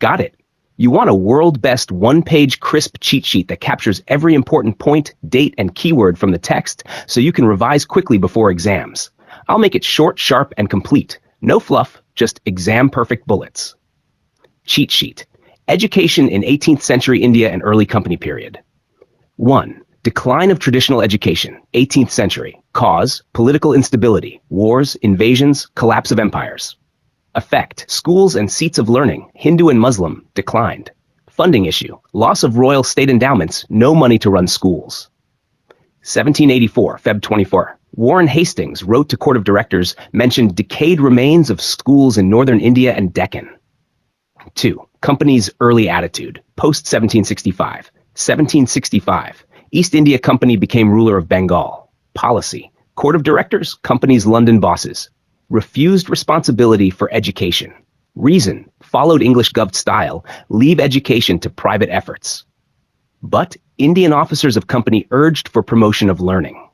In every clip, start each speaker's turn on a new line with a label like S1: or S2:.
S1: Got it. You want a world-best one-page crisp cheat sheet that captures every important point, date, and keyword from the text so you can revise quickly before exams. I'll make it short, sharp, and complete. No fluff, just exam-perfect bullets. Cheat sheet. Education in 18th century India and early company period. 1. Decline of traditional education, 18th century. Cause, political instability, wars, invasions, collapse of empires. Effect, schools and seats of learning, Hindu and Muslim, declined. Funding issue, loss of royal state endowments, no money to run schools. 1784, Feb 24. Warren Hastings wrote to Court of Directors, mentioned decayed remains of schools in northern India and Deccan. 2. Company's early attitude, post-1765. 1765. East India Company became ruler of Bengal. Policy. Court of Directors, company's London bosses. Refused responsibility for education. Reason. Followed English gov style. Leave education to private efforts. But Indian officers of company urged for promotion of learning.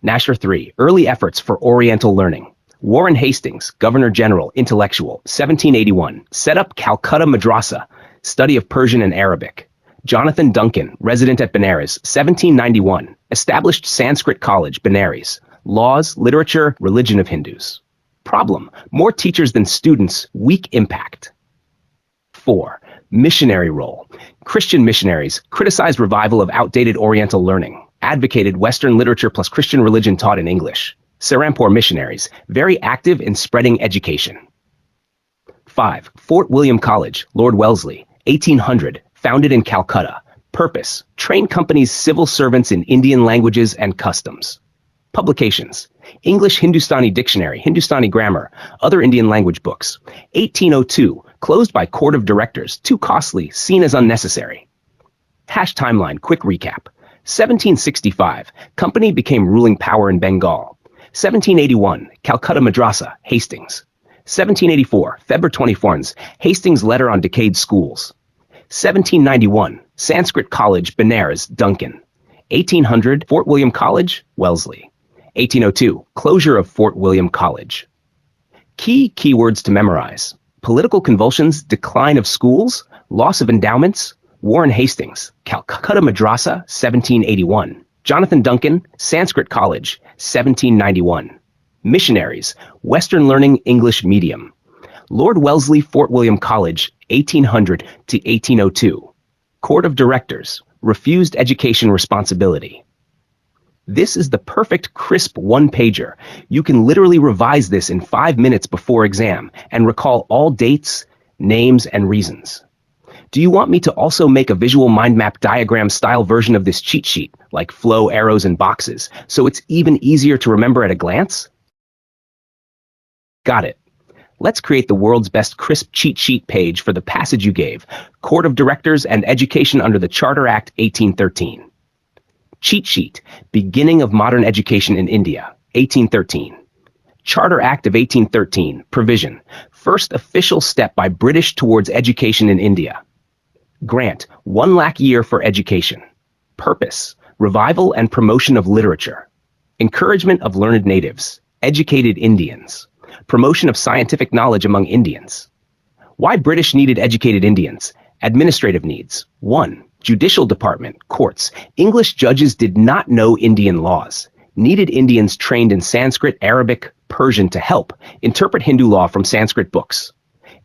S1: Nasher 3. Early efforts for Oriental learning. Warren Hastings, Governor General, intellectual, 1781. Set up Calcutta Madrasa, study of Persian and Arabic. Jonathan Duncan, resident at Benares, 1791. Established Sanskrit College, Benares. Laws, literature, religion of Hindus. Problem: more teachers than students, weak impact. 4. Missionary role. Christian missionaries criticized revival of outdated Oriental learning. Advocated Western literature plus Christian religion taught in English. Serampore missionaries, very active in spreading education. 5. Fort William College, Lord Wellesley, 1800, founded in Calcutta. Purpose: train companies' civil servants in Indian languages and customs. Publications: English Hindustani Dictionary, Hindustani Grammar, other Indian language books. 1802, closed by Court of Directors, too costly, seen as unnecessary. Hash timeline, quick recap. 1765, company became ruling power in Bengal. 1781, Calcutta Madrasa, Hastings. 1784, February 24th, Hastings' letter on decayed schools. 1791, Sanskrit College, Benares, Duncan. 1800, Fort William College, Wellesley. 1802, closure of Fort William College. Key keywords to memorize: political convulsions, decline of schools, loss of endowments, Warren Hastings, Calcutta Madrasa, 1781. Jonathan Duncan, Sanskrit College, 1791. Missionaries, Western Learning English Medium. Lord Wellesley, Fort William College, 1800 to 1802. Court of Directors, refused education responsibility. This is the perfect crisp one-pager. You can literally revise this in 5 minutes before exam and recall all dates, names, and reasons. Do you want me to also make a visual mind map diagram style version of this cheat sheet, like flow, arrows, and boxes, so it's even easier to remember at a glance? Got it. Let's create the world's best crisp cheat sheet page for the passage you gave, Court of Directors and Education under the Charter Act 1813. Cheat sheet, beginning of modern education in India, 1813. Charter Act of 1813, provision, first official step by British towards education in India. Grant, 1 lakh year for education. Purpose, revival and promotion of literature. Encouragement of learned natives, educated Indians. Promotion of scientific knowledge among Indians. Why British needed educated Indians? Administrative needs. 1. Judicial department, courts. English judges did not know Indian laws. Needed Indians trained in Sanskrit, Arabic, Persian to help interpret Hindu law from Sanskrit books.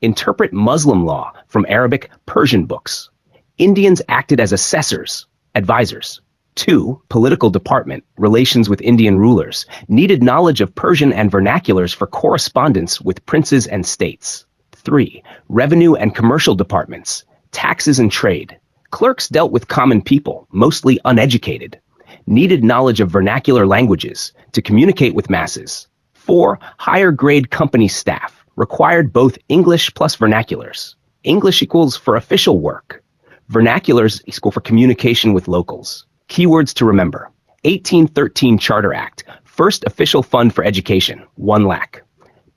S1: Interpret Muslim law from Arabic, Persian books. Indians acted as assessors, advisors. 2. Political department, relations with Indian rulers. Needed knowledge of Persian and vernaculars for correspondence with princes and states. 3. Revenue and commercial departments, taxes and trade. Clerks dealt with common people, mostly uneducated. Needed knowledge of vernacular languages to communicate with masses. 4. Higher grade company staff. Required both English plus vernaculars. English equals for official work. Vernaculars equal for communication with locals. Keywords to remember: 1813 Charter Act, first official fund for education, 1 lakh.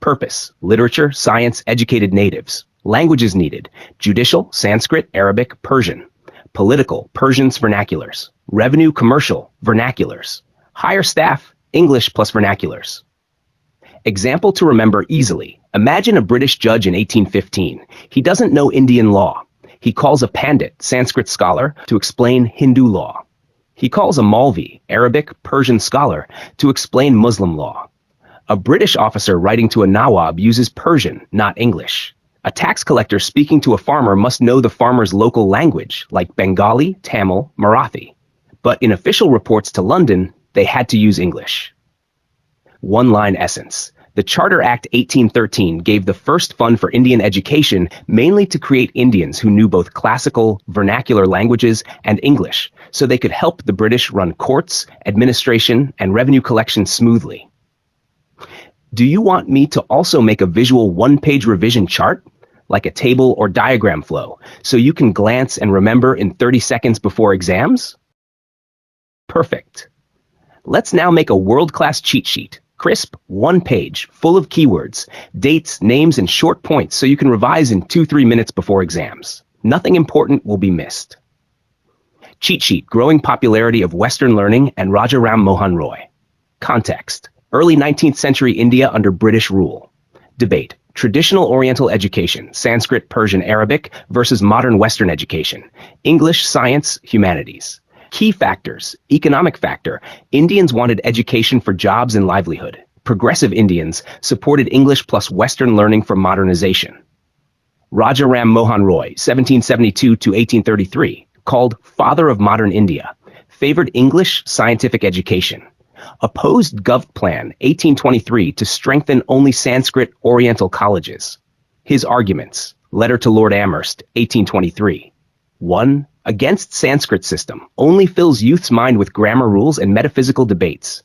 S1: Purpose: literature, science, educated natives. Languages needed: judicial, Sanskrit, Arabic, Persian. Political, Persian's vernaculars. Revenue, commercial, vernaculars. Higher staff, English plus vernaculars. Example to remember easily: Imagine a British judge in 1815. He doesn't know Indian law. He calls a Pandit, Sanskrit scholar, to explain Hindu law. He calls a Maulvi, Arabic, Persian scholar, to explain Muslim law. A British officer writing to a Nawab uses Persian, not English. A tax collector speaking to a farmer must know the farmer's local language, like Bengali, Tamil, Marathi. But in official reports to London, they had to use English. One-line essence. The Charter Act 1813 gave the first fund for Indian education mainly to create Indians who knew both classical, vernacular languages and English, so they could help the British run courts, administration, and revenue collection smoothly. Do you want me to also make a visual one-page revision chart, like a table or diagram flow, so you can glance and remember in 30 seconds before exams? Perfect. Let's now make a world-class cheat sheet. Crisp, one page, full of keywords, dates, names, and short points so you can revise in 2-3 minutes before exams. Nothing important will be missed. Cheat sheet, growing popularity of Western learning and Raja Ram Mohan Roy. Context, early 19th century India under British rule. Debate, traditional Oriental education, Sanskrit, Persian, Arabic versus modern Western education, English, science, humanities. Key factors. Economic factor. Indians wanted education for jobs and livelihood. Progressive Indians supported English plus Western learning for modernization. Raja Ram Mohan Roy, 1772 to 1833, called Father of Modern India, favored English scientific education. Opposed Gov Plan 1823 to strengthen only Sanskrit Oriental colleges. His arguments. Letter to Lord Amherst, 1823. 1. Against Sanskrit system, only fills youth's mind with grammar rules and metaphysical debates.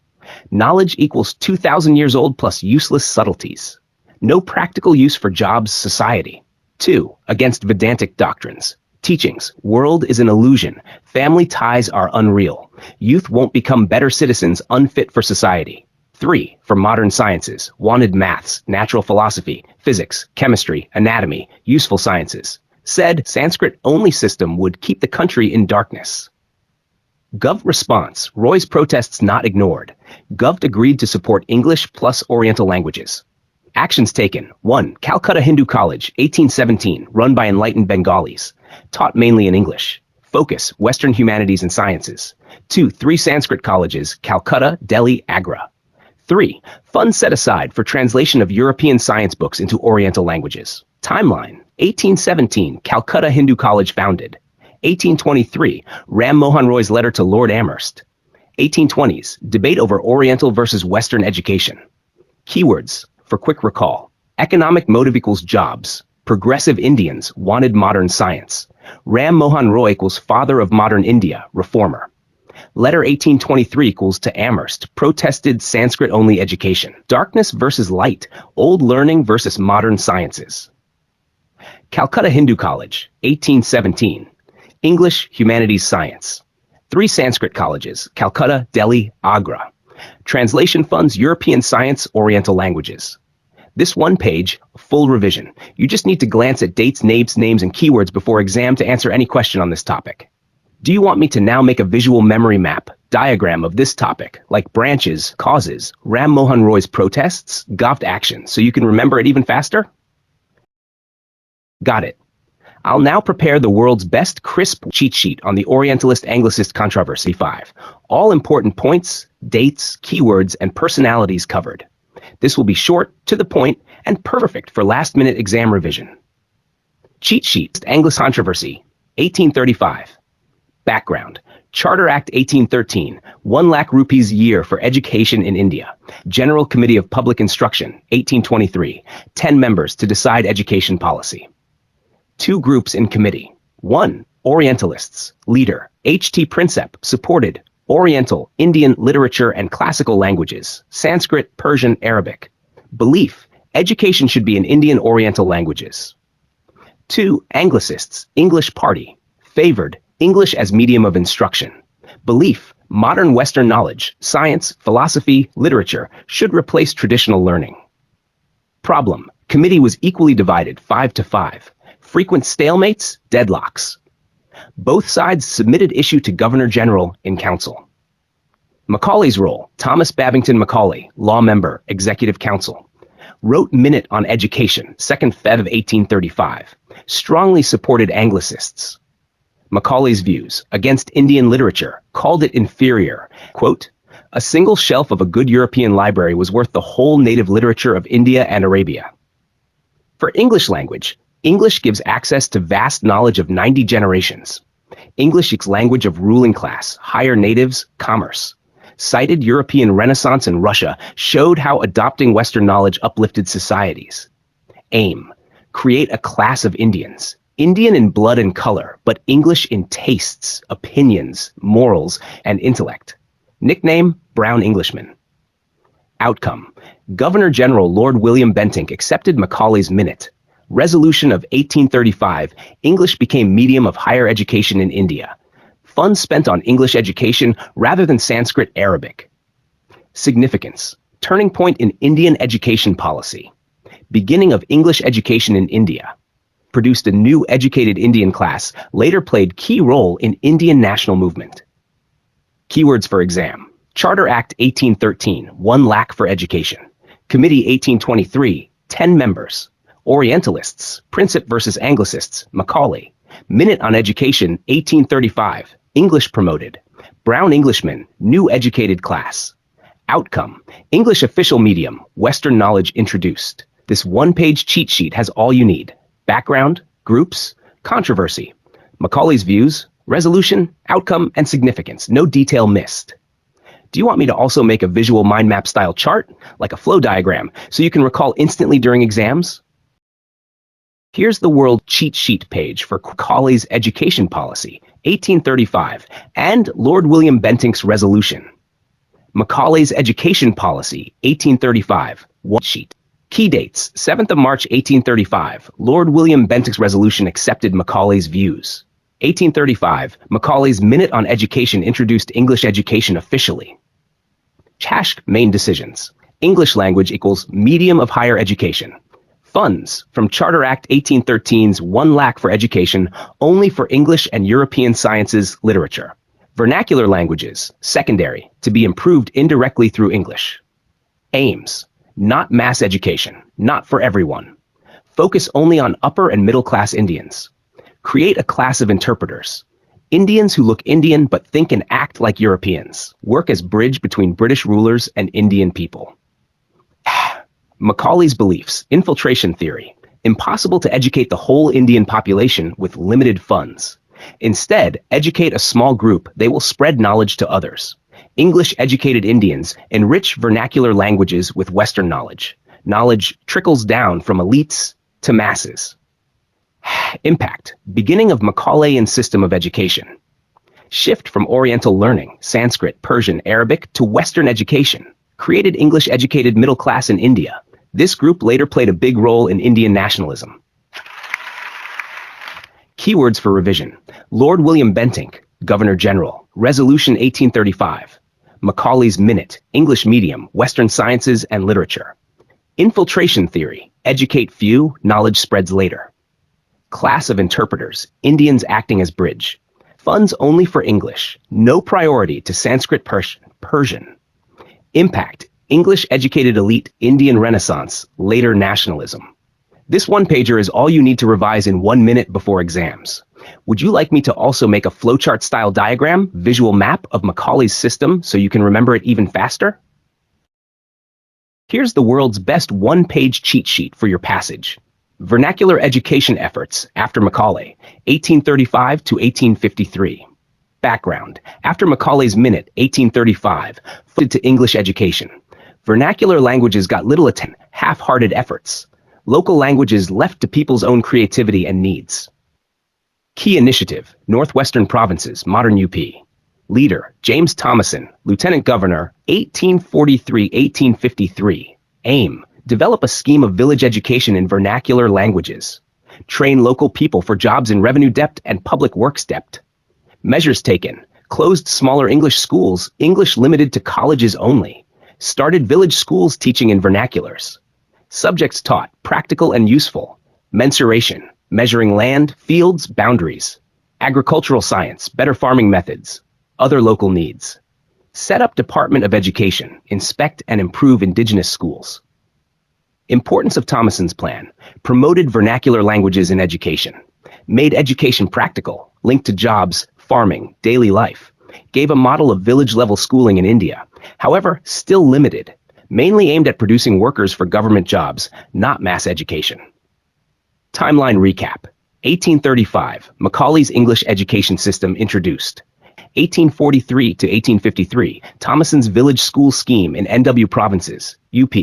S1: Knowledge equals 2,000 years old plus useless subtleties. No practical use for jobs, society. 2. Against Vedantic doctrines. Teachings, world is an illusion, family ties are unreal. Youth won't become better citizens unfit for society. 3. For modern sciences, wanted maths, natural philosophy, physics, chemistry, anatomy, useful sciences. Said Sanskrit-only system would keep the country in darkness. Gov response, Roy's protests not ignored. Gov agreed to support English plus Oriental languages. Actions taken. 1. Calcutta Hindu College, 1817, run by enlightened Bengalis. Taught mainly in English. Focus, Western humanities and sciences. 2. 3 Sanskrit colleges, Calcutta, Delhi, Agra. 3. Funds set aside for translation of European science books into Oriental languages. Timeline. 1817, Calcutta Hindu College founded. 1823, Ram Mohan Roy's letter to Lord Amherst. 1820s, debate over Oriental versus Western education. Keywords, for quick recall. Economic motive equals jobs. Progressive Indians wanted modern science. Ram Mohan Roy equals father of modern India, reformer. Letter 1823 equals to Amherst, protested Sanskrit-only education. Darkness versus light, old learning versus modern sciences. Calcutta Hindu College, 1817. English, Humanities, Science. 3 Sanskrit colleges, Calcutta, Delhi, Agra. Translation funds European science, Oriental languages. This one page, full revision. You just need to glance at dates, names, and keywords before exam to answer any question on this topic. Do you want me to now make a visual memory map, diagram of this topic, like branches, causes, Ram Mohan Roy's protests, Gov action, so you can remember it even faster? Got it. I'll now prepare the world's best crisp cheat sheet on the Orientalist-Anglicist controversy 5. All important points, dates, keywords, and personalities covered. This will be short, to the point, and perfect for last-minute exam revision. Cheat sheet, Anglicist controversy, 1835. Background. Charter Act 1813, 1 lakh rupees a year for education in India. General Committee of Public Instruction, 1823, 10 members to decide education policy. 2 groups in committee. 1. Orientalists. Leader. H.T. Prinsep. Supported. Oriental, Indian literature and classical languages. Sanskrit, Persian, Arabic. Belief. Education should be in Indian Oriental languages. 2. Anglicists. English party. Favored. English as medium of instruction. Belief. Modern Western knowledge, science, philosophy, literature should replace traditional learning. Problem. Committee was equally divided, 5-5. Frequent stalemates, deadlocks. Both sides submitted issue to Governor General in Council. Macaulay's role, Thomas Babington Macaulay, law member, Executive Council. Wrote Minute on Education, 2nd Feb of 1835. Strongly supported Anglicists. Macaulay's views against Indian literature, called it inferior. Quote, a single shelf of a good European library was worth the whole native literature of India and Arabia. For English language, English gives access to vast knowledge of 90 generations. English is language of ruling class, higher natives, commerce. Cited European Renaissance and Russia showed how adopting Western knowledge uplifted societies. Aim, create a class of Indians, Indian in blood and color, but English in tastes, opinions, morals, and intellect. Nickname, Brown Englishman. Outcome, Governor-General Lord William Bentinck accepted Macaulay's Minute. Resolution of 1835, English became medium of higher education in India. Funds spent on English education rather than Sanskrit Arabic. Significance, turning point in Indian education policy. Beginning of English education in India. Produced a new educated Indian class, later played key role in Indian national movement. Keywords for exam. Charter Act 1813, 1 lakh for education. Committee 1823, 10 members. Orientalists, Princip versus Anglicists, Macaulay. Minute on Education, 1835, English promoted. Brown Englishman, new educated class. Outcome, English official medium, Western knowledge introduced. This one-page cheat sheet has all you need. Background, groups, controversy. Macaulay's views, resolution, outcome, and significance. No detail missed. Do you want me to also make a visual mind map style chart, like a flow diagram, so you can recall instantly during exams? Here's the World Cheat Sheet page for Macaulay's Education Policy, 1835, and Lord William Bentinck's Resolution. Macaulay's Education Policy, 1835, one sheet. Key dates, 7th of March, 1835, Lord William Bentinck's Resolution accepted Macaulay's views. 1835, Macaulay's Minute on Education introduced English education officially. Chash main decisions. English language equals medium of higher education. Funds from Charter Act 1813's 1 lakh for education only for English and European sciences literature. Vernacular languages, secondary, to be improved indirectly through English. Aims, not mass education, not for everyone. Focus only on upper and middle class Indians. Create a class of interpreters. Indians who look Indian but think and act like Europeans. Work as bridge between British rulers and Indian people. Macaulay's beliefs, infiltration theory. Impossible to educate the whole Indian population with limited funds. Instead, educate a small group, they will spread knowledge to others. English-educated Indians enrich vernacular languages with Western knowledge. Knowledge trickles down from elites to masses. Impact, beginning of Macaulayan system of education. Shift from Oriental learning, Sanskrit, Persian, Arabic, to Western education. Created English-educated middle class in India. This group later played a big role in Indian nationalism. Keywords for revision. Lord William Bentinck, Governor-General, Resolution 1835. Macaulay's Minute, English medium, Western sciences and literature. Infiltration theory, educate few, knowledge spreads later. Class of interpreters, Indians acting as bridge. Funds only for English, no priority to Sanskrit Persian. Impact, English-educated elite, Indian Renaissance, later nationalism. This one-pager is all you need to revise in 1 minute before exams. Would you like me to also make a flowchart-style diagram, visual map of Macaulay's system so you can remember it even faster? Here's the world's best one-page cheat sheet for your passage. Vernacular education efforts after Macaulay, 1835 to 1853. Background, after Macaulay's Minute, 1835, focused to English education. Vernacular languages got little attention, half-hearted efforts. Local languages left to people's own creativity and needs. Key initiative, Northwestern Provinces, modern UP. Leader, James Thomason, Lieutenant Governor, 1843-1853. Aim, develop a scheme of village education in vernacular languages. Train local people for jobs in revenue depth and public works depth. Measures taken, closed smaller English schools, English limited to colleges only. Started village schools teaching in vernaculars. Subjects taught, practical and useful. Mensuration, measuring land, fields, boundaries. Agricultural science, better farming methods. Other local needs. Set up Department of Education, inspect and improve indigenous schools. Importance of Thomason's plan: promoted vernacular languages in education, made education practical, linked to jobs, farming, daily life, gave a model of village-level schooling in India, however, still limited, mainly aimed at producing workers for government jobs, not mass education. Timeline recap: 1835, Macaulay's English education system introduced. 1843 to 1853, Thomason's village school scheme in NW provinces, UP.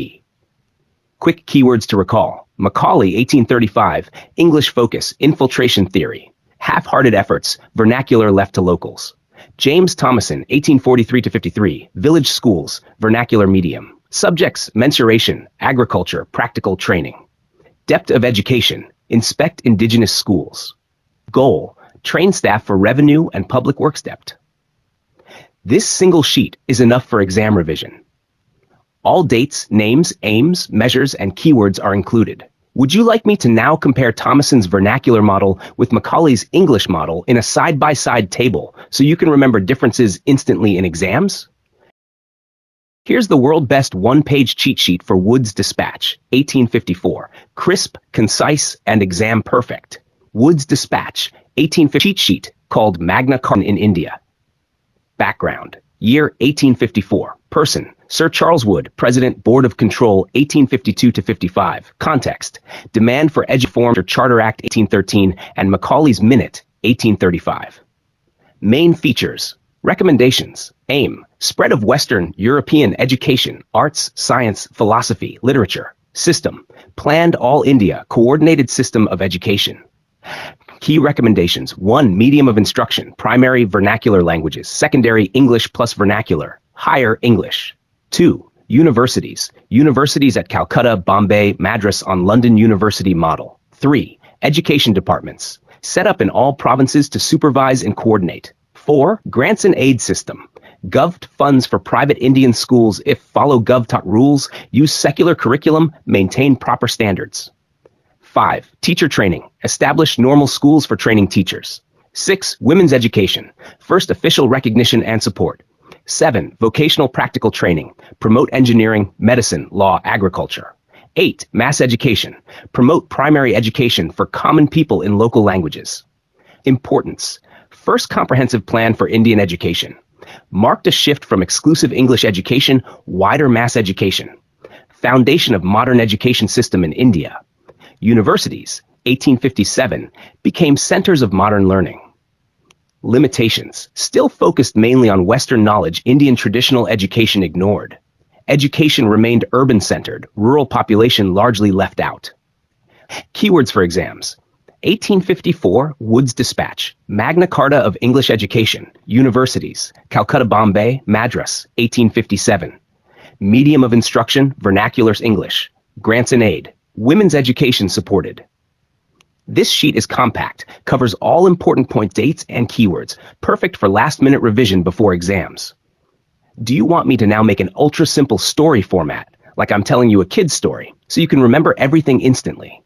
S1: Quick keywords to recall: Macaulay, 1835, English focus, infiltration theory, half-hearted efforts, vernacular left to locals. James Thomason, 1843 to 53, village schools, vernacular medium. Subjects: mensuration, agriculture, practical training. Depth of education: inspect indigenous schools. Goal: train staff for revenue and public works depth. This single sheet is enough for exam revision. All dates, names, aims, measures, and keywords are included. Would you like me to now compare Thomason's vernacular model with Macaulay's English model in a side-by-side table so you can remember differences instantly in exams? Here's the world best one-page cheat sheet for Wood's Dispatch, 1854. Crisp, concise, and exam perfect. Wood's Dispatch, 1850 cheat sheet called Magna Carta in India. Background: year 1854. Person: Sir Charles Wood, President, Board of Control, 1852 to 55. Context: demand for Reform Charter Act 1813 and Macaulay's Minute, 1835. Main features: recommendations. Aim: spread of Western European education, arts, science, philosophy, literature. System: planned all India coordinated system of education. Key recommendations: 1. Medium of instruction, primary vernacular languages, secondary English plus vernacular, higher English. 2. Universities, universities at Calcutta, Bombay, Madras on London University model. 3. Education departments, set up in all provinces to supervise and coordinate. 4. Grants and aid system, Gov funds for private Indian schools if follow Gov taught rules, use secular curriculum, maintain proper standards. 5. Teacher training, establish normal schools for training teachers. 6. Women's education, first official recognition and support. 7. Vocational practical training, promote engineering, medicine, law, agriculture. 8. Mass education, promote primary education for common people in local languages. Importance: first comprehensive plan for Indian education. Marked a shift from exclusive English education, wider mass education. Foundation of modern education system in India. Universities, 1857, became centers of modern learning. Limitations: still focused mainly on Western knowledge, Indian traditional education ignored. Education remained urban-centered, rural population largely left out. Keywords for exams: 1854, Wood's Dispatch, Magna Carta of English Education, Universities, Calcutta, Bombay, Madras, 1857. Medium of instruction, vernaculars English, grants and aid, women's education supported. This sheet is compact, covers all important point dates and keywords, perfect for last-minute revision before exams. Do you want me to now make an ultra-simple story format, like I'm telling you a kid's story, so you can remember everything instantly?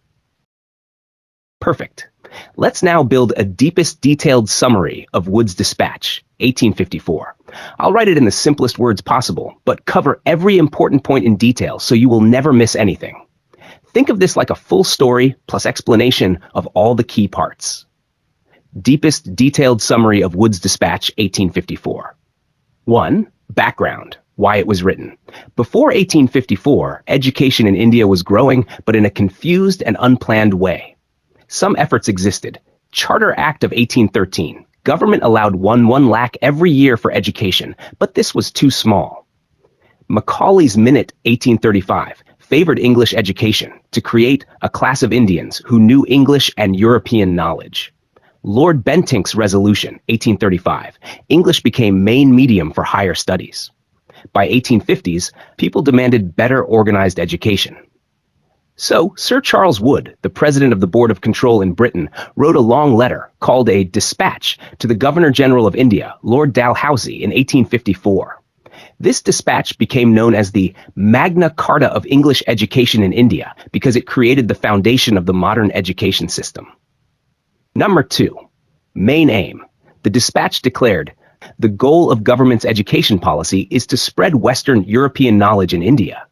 S1: Perfect. Let's now build a deepest detailed summary of Wood's Dispatch, 1854. I'll write it in the simplest words possible, but cover every important point in detail so you will never miss anything. Think of this like a full story plus explanation of all the key parts. Deepest detailed summary of Wood's Dispatch, 1854. 1. Background. Why it was written. Before 1854, education in India was growing, but in a confused and unplanned way. Some efforts existed. Charter Act of 1813. Government allowed 1 lakh every year for education, but this was too small. Macaulay's Minute, 1835. Favored English education to create a class of Indians who knew English and European knowledge. Lord Bentinck's Resolution, 1835. English became main medium for higher studies. By 1850s, people demanded better organized education. So, Sir Charles Wood, the president of the Board of Control in Britain, wrote a long letter called a dispatch to the Governor-General of India, Lord Dalhousie, in 1854. This dispatch became known as the Magna Carta of English Education in India because it created the foundation of the modern education system. Number 2. Main aim. The dispatch declared, the goal of government's education policy is to spread Western European knowledge in India.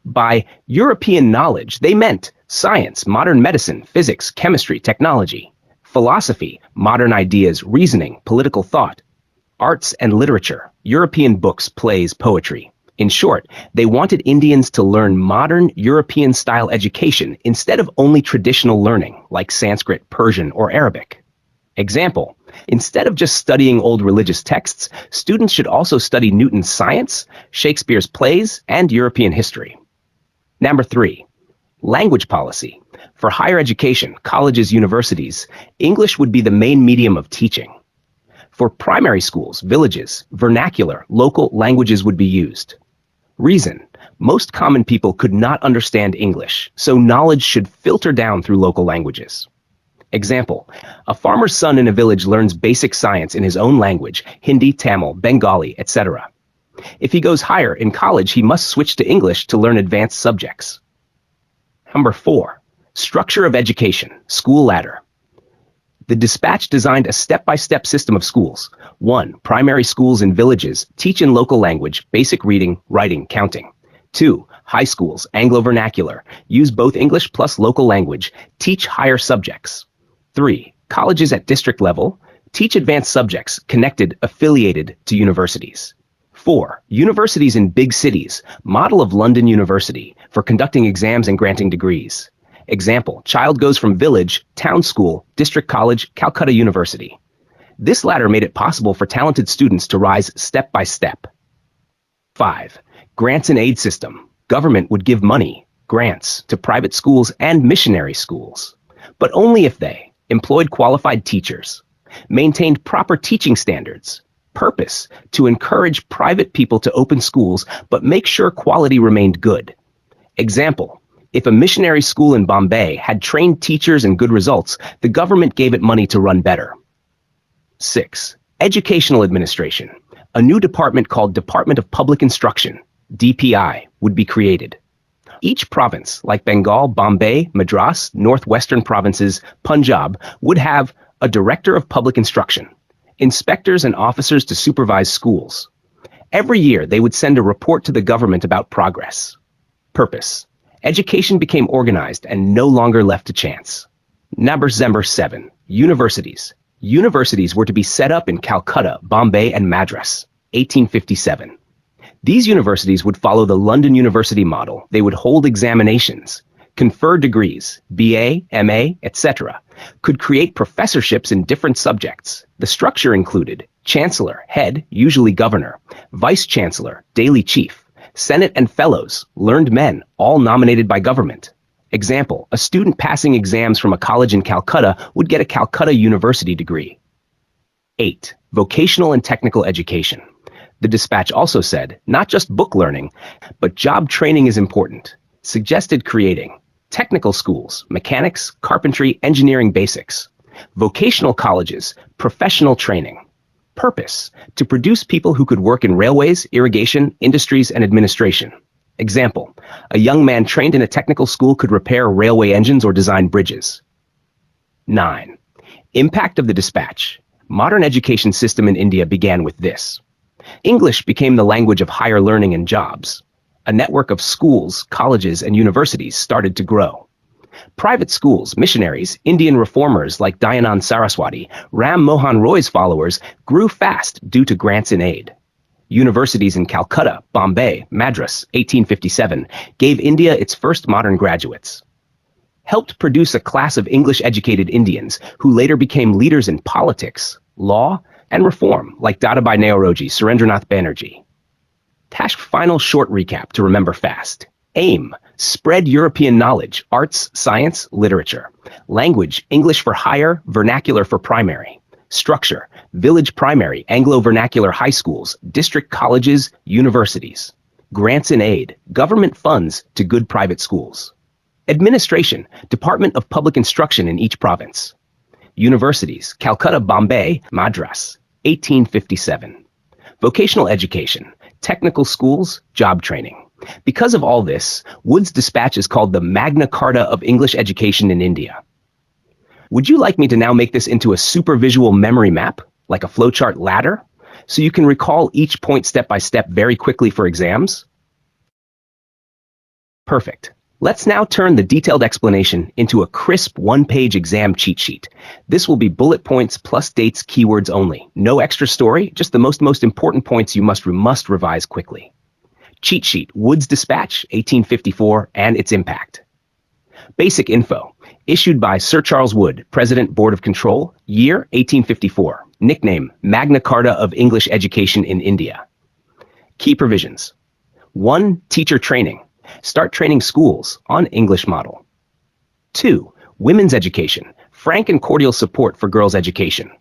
S1: By European knowledge, they meant science, modern medicine, physics, chemistry, technology; philosophy, modern ideas, reasoning, political thought; arts and literature, European books, plays, poetry. In short, they wanted Indians to learn modern European-style education instead of only traditional learning like Sanskrit, Persian, or Arabic. Example, instead of just studying old religious texts, students should also study Newton's science, Shakespeare's plays, and European history. Number 3, language policy. For higher education, colleges, universities, English would be the main medium of teaching. For primary schools, villages, vernacular, local languages would be used. Reason, most common people could not understand English, so knowledge should filter down through local languages. Example, a farmer's son in a village learns basic science in his own language, Hindi, Tamil, Bengali, etc. If he goes higher in college, he must switch to English to learn advanced subjects. Number 4, structure of education, school ladder. The dispatch designed a step-by-step system of schools. 1. Primary schools in villages teach in local language, basic reading, writing, counting. 2. High schools, Anglo-vernacular, use both English plus local language, teach higher subjects. 3. Colleges at district level teach advanced subjects connected, affiliated to universities. 4. Universities in big cities, model of London University, for conducting exams and granting degrees. Example, child goes from village, town school, district college, Calcutta University. This ladder made it possible for talented students to rise step by step. 5. Grants and aid system. Government would give money, grants, to private schools and missionary schools, but only if they employed qualified teachers, maintained proper teaching standards. Purpose, to encourage private people to open schools, but make sure quality remained good. Example, if a missionary school in Bombay had trained teachers and good results, the government gave it money to run better. 6. Educational administration. A new department called Department of Public Instruction, DPI, would be created. Each province, like Bengal, Bombay, Madras, Northwestern provinces, Punjab, would have a director of public instruction, inspectors and officers to supervise schools. Every year, they would send a report to the government about progress. Purpose, education became organized and no longer left to chance. Number 7, universities. Universities were to be set up in Calcutta, Bombay, and Madras, 1857. These universities would follow the London University model. They would hold examinations, confer degrees, BA, MA, etc., could create professorships in different subjects. The structure included chancellor, head, usually governor, vice-chancellor, daily chief, senate and fellows, learned men, all nominated by government. Example, a student passing exams from a college in Calcutta would get a Calcutta University degree. 8. Vocational and technical education. The dispatch also said, not just book learning, but job training is important. Suggested creating technical schools, mechanics, carpentry, engineering basics. Vocational colleges, professional training. Purpose, to produce people who could work in railways, irrigation, industries, and administration. Example, a young man trained in a technical school could repair railway engines or design bridges. 9. Impact of the dispatch. Modern education system in India began with this. English became the language of higher learning and jobs. A network of schools, colleges, and universities started to grow. Private schools, missionaries, Indian reformers like Dayanand Saraswati, Ram Mohan Roy's followers grew fast due to grants and aid. Universities in Calcutta, Bombay, Madras, 1857, gave India its first modern graduates. Helped produce a class of English-educated Indians who later became leaders in politics, law, and reform like Dadabhai Naoroji, Surendranath Banerjee. Task final short recap to remember fast. Aim, spread European knowledge, arts, science, literature. Language, English for higher, vernacular for primary. Structure, village primary, Anglo-vernacular high schools, district colleges, universities. Grants and aid, government funds to good private schools. Administration, Department of Public Instruction in each province. Universities, Calcutta, Bombay, Madras, 1857. Vocational education, technical schools, job training. Because of all this, Wood's dispatch is called the Magna Carta of English education in India. Would you like me to now make this into a super visual memory map, like a flowchart ladder, so you can recall each point step by step very quickly for exams? Perfect. Let's now turn the detailed explanation into a crisp one-page exam cheat sheet. This will be bullet points plus dates, keywords only. No extra story, just the most important points you must revise quickly. Cheat sheet, Wood's Dispatch, 1854, and its impact. Basic info. Issued by Sir Charles Wood, President, Board of Control, year 1854. Nickname, Magna Carta of English Education in India. Key provisions. 1. Teacher training. Start training schools on English model. 2. Women's education. Frank and cordial support for girls' education.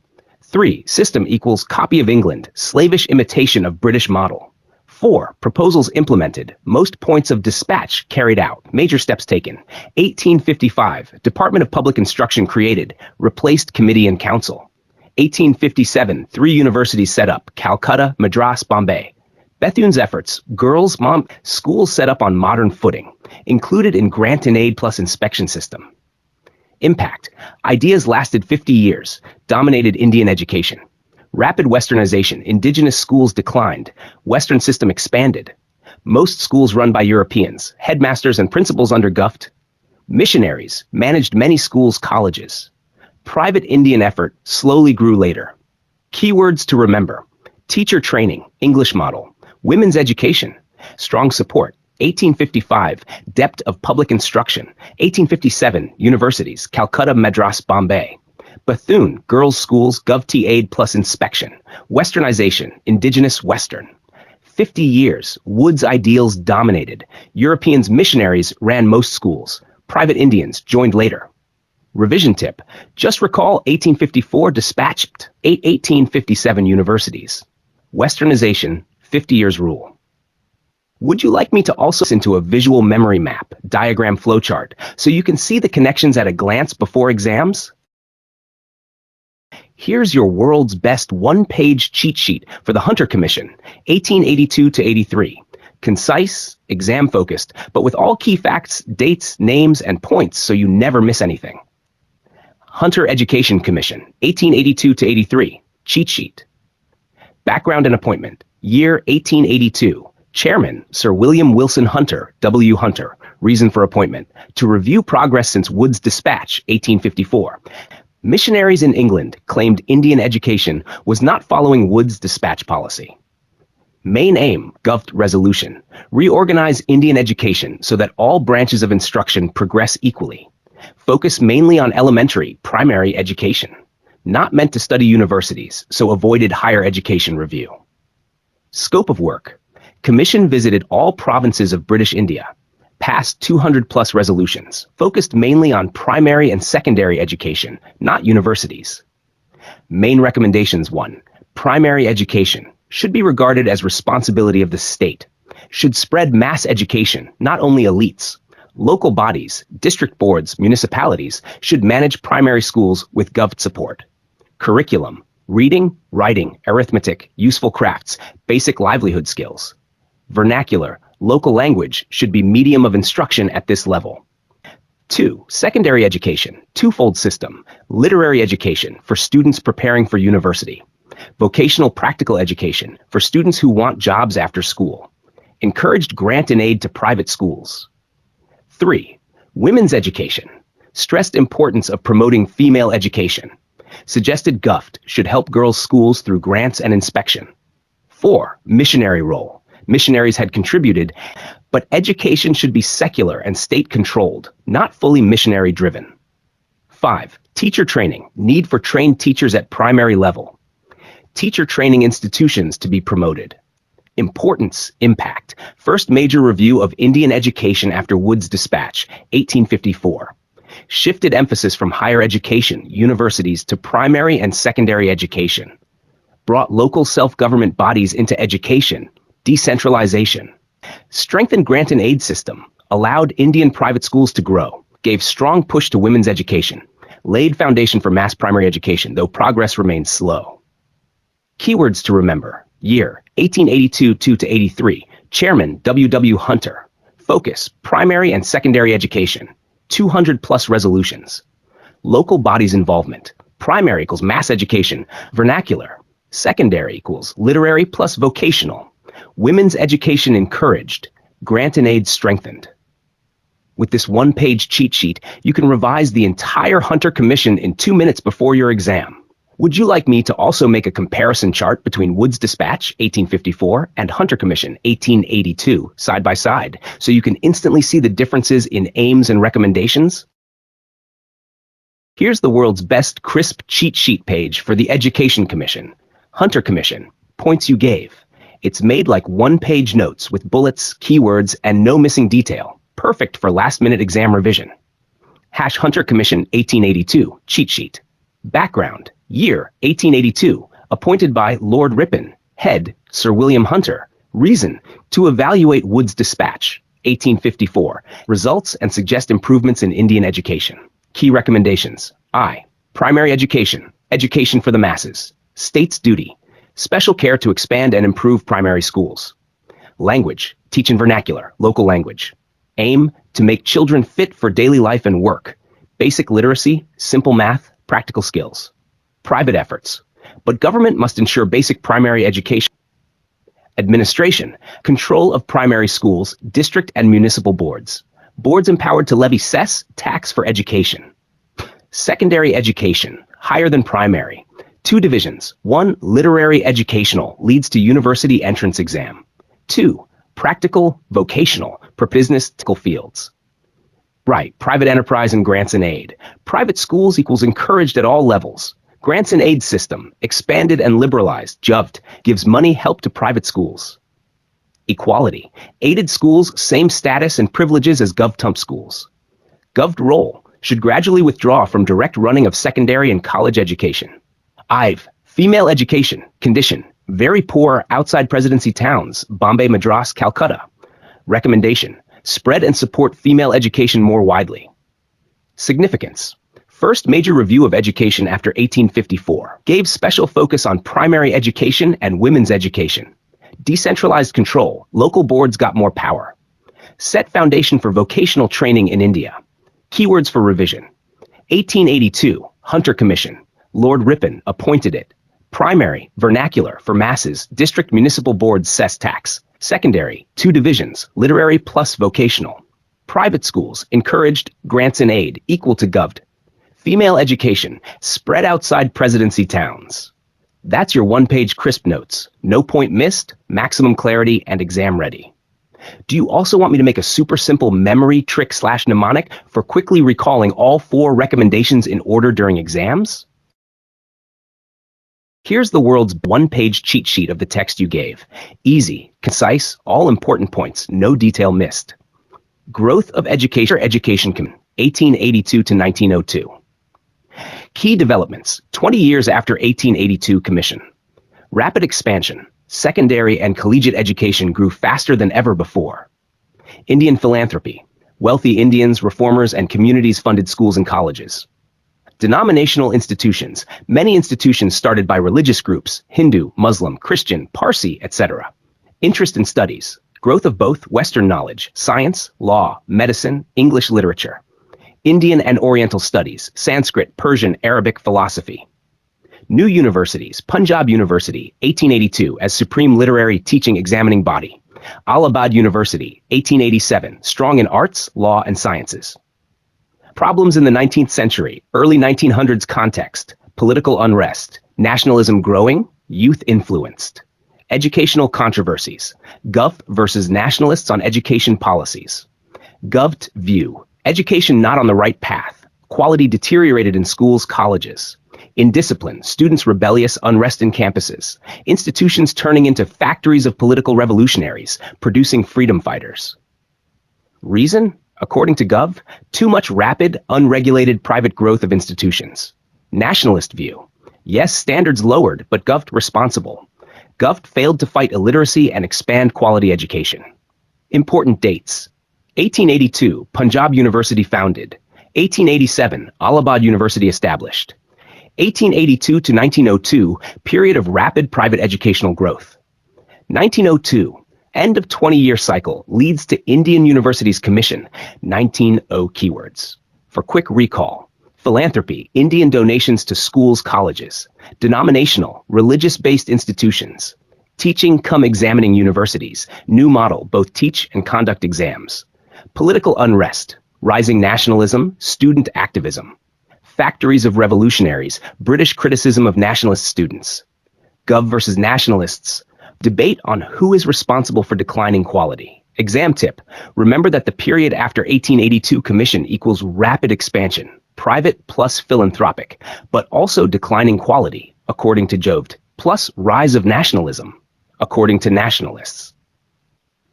S1: 3. System equals copy of England, slavish imitation of British model. 4. Proposals implemented, most points of dispatch carried out, major steps taken. 1855, Department of Public Instruction created, replaced committee and council. 1857, 3 universities set up, Calcutta, Madras, Bombay. Bethune's efforts, schools set up on modern footing, included in grant and aid plus inspection system. Impact, ideas lasted 50 years, dominated Indian education. Rapid westernization, indigenous schools declined, Western system expanded. Most schools run by Europeans, headmasters and principals under Guft. Missionaries managed many schools, colleges. Private Indian effort slowly grew later. Keywords to remember, teacher training, English model. Women's education, strong support, 1855, depth of public instruction, 1857, universities, Calcutta, Madras, Bombay. Bethune, girls' schools, Gov-T aid plus inspection, westernization, indigenous Western. 50 years, Wood's ideals dominated. Europeans, missionaries ran most schools. Private Indians joined later. Revision tip, just recall 1854 dispatched, 1857 universities. Westernization, 50 years rule. Would you like me to also into a visual memory map, diagram flowchart, so you can see the connections at a glance before exams? Here's your world's best one-page cheat sheet for the Hunter Commission, 1882 to 83. Concise, exam-focused, but with all key facts, dates, names, and points so you never miss anything. Hunter Education Commission, 1882 to 83. Cheat sheet. Background and appointment. Year 1882. Chairman, Sir William Wilson Hunter, W. Hunter. Reason for appointment, to review progress since Wood's Dispatch, 1854. Missionaries in England claimed Indian education was not following Wood's Dispatch policy. Main aim, Guft resolution, reorganize Indian education so that all branches of instruction progress equally. Focus mainly on elementary, primary education. Not meant to study universities, so avoided higher education review. Scope of work. Commission visited all provinces of British India. Passed 200+ resolutions, focused mainly on primary and secondary education, not universities. Main recommendations 1. Primary education should be regarded as responsibility of the state. Should spread mass education, not only elites. Local bodies, district boards, municipalities should manage primary schools with Gov support. Curriculum. Reading, writing, arithmetic, useful crafts, basic livelihood skills. Vernacular, local language should be medium of instruction at this level. 2. Secondary education, twofold system. Literary education for students preparing for university. Vocational practical education for students who want jobs after school. Encouraged grant and aid to private schools. 3. Women's education. Stressed importance of promoting female education. Suggested Guft should help girls' schools through grants and inspection. 4. Missionary role. Missionaries had contributed, but education should be secular and state-controlled, not fully missionary-driven. 5. Teacher training. Need for trained teachers at primary level. Teacher training institutions to be promoted. Importance, impact. First major review of Indian education after Wood's Dispatch, 1854. Shifted emphasis from higher education, universities, to primary and secondary education. Brought local self-government bodies into education, decentralization. Strengthened grant and aid system, allowed Indian private schools to grow, gave strong push to women's education, laid foundation for mass primary education, though progress remained slow. Keywords to remember. Year, 1882 to 83. Chairman, W. W. Hunter. Focus, primary and secondary education. 200+ resolutions. Local bodies involvement. Primary equals mass education, vernacular. Secondary equals literary plus vocational. Women's education encouraged. Grant and aid strengthened. With this one-page cheat sheet, you can revise the entire Hunter Commission in 2 minutes before your exam. Would you like me to also make a comparison chart between Wood's Dispatch, 1854, and Hunter Commission, 1882, side by side, so you can instantly see the differences in aims and recommendations? Here's the world's best crisp cheat sheet page for the Education Commission. Hunter Commission, points you gave. It's made like one-page notes with bullets, keywords, and no missing detail. Perfect for last-minute exam revision. Hunter Commission 1882, cheat sheet. Background, year 1882, appointed by Lord Ripon. Head, Sir William Hunter. Reason, to evaluate Wood's Dispatch, 1854. Results and suggest improvements in Indian education. Key recommendations. I. Primary education, education for the masses. State's duty, special care to expand and improve primary schools. Language, teach in vernacular, local language. Aim, to make children fit for daily life and work. Basic literacy, simple math, practical skills. Private efforts, but government must ensure basic primary education. Administration, control of primary schools, district and municipal boards. Boards empowered to levy cess, tax for education. Secondary education, higher than primary. 2 divisions. 1, literary educational, leads to university entrance exam. 2, practical, vocational, for business technical fields. Right, private enterprise and grants and aid. Private schools equals encouraged at all levels. Grants and aid system, expanded and liberalized, JUVT, gives money help to private schools. Equality, aided schools, same status and privileges as GovTump schools. Govt role, should gradually withdraw from direct running of secondary and college education. IV, female education, condition, very poor outside presidency towns, Bombay, Madras, Calcutta. Recommendation, spread and support female education more widely. Significance, first major review of education after 1854, gave special focus on primary education and women's education. Decentralized control, local boards got more power. Set foundation for vocational training in India. Keywords for revision. 1882, Hunter Commission. Lord Ripon appointed it. Primary, vernacular, for masses, district municipal boards cess tax. Secondary, 2 divisions, literary plus vocational. Private schools, encouraged, grants and aid, equal to GovT. Female education, spread outside presidency towns. That's your one-page crisp notes. No point missed, maximum clarity, and exam ready. Do you also want me to make a super simple memory trick / mnemonic for quickly recalling all 4 recommendations in order during exams? Here's the world's one-page cheat sheet of the text you gave. Easy, concise, all important points, no detail missed. Growth of Education 1882 to 1902. Key developments, 20 years after 1882 Commission. Rapid expansion, secondary and collegiate education grew faster than ever before. Indian philanthropy, wealthy Indians, reformers, and communities funded schools and colleges. Denominational institutions, many institutions started by religious groups, Hindu, Muslim, Christian, Parsi, etc. Interest in studies, growth of both Western knowledge, science, law, medicine, English literature. Indian and Oriental studies, Sanskrit, Persian, Arabic, philosophy. New universities, Punjab University, 1882, as supreme literary teaching examining body. Allahabad University, 1887, strong in arts, law, and sciences. Problems in the 19th century, early 1900s context, political unrest, nationalism growing, youth influenced. Educational controversies, GovT versus nationalists on education policies. GovT view, education not on the right path, quality deteriorated in schools, colleges. Indiscipline, students rebellious, unrest in campuses. Institutions turning into factories of political revolutionaries, producing freedom fighters. Reason? According to Gov, too much rapid, unregulated private growth of institutions. Nationalist view. Yes, standards lowered, but Gov responsible. Gov failed to fight illiteracy and expand quality education. Important dates. 1882, Punjab University founded. 1887, Allahabad University established. 1882 to 1902, period of rapid private educational growth. 1902, end of 20-year cycle, leads to Indian Universities Commission, 1900 keywords. For quick recall, philanthropy, Indian donations to schools, colleges. Denominational, religious-based institutions. Teaching come examining universities, new model, both teach and conduct exams. Political unrest, Rising nationalism, student activism. Factories of revolutionaries, British criticism of nationalist students. Gov versus nationalists. Debate on who is responsible for declining quality. Exam tip. Remember that the period after 1882 commission equals rapid expansion, private plus philanthropic, but also declining quality, according to Joved, plus rise of nationalism, according to nationalists.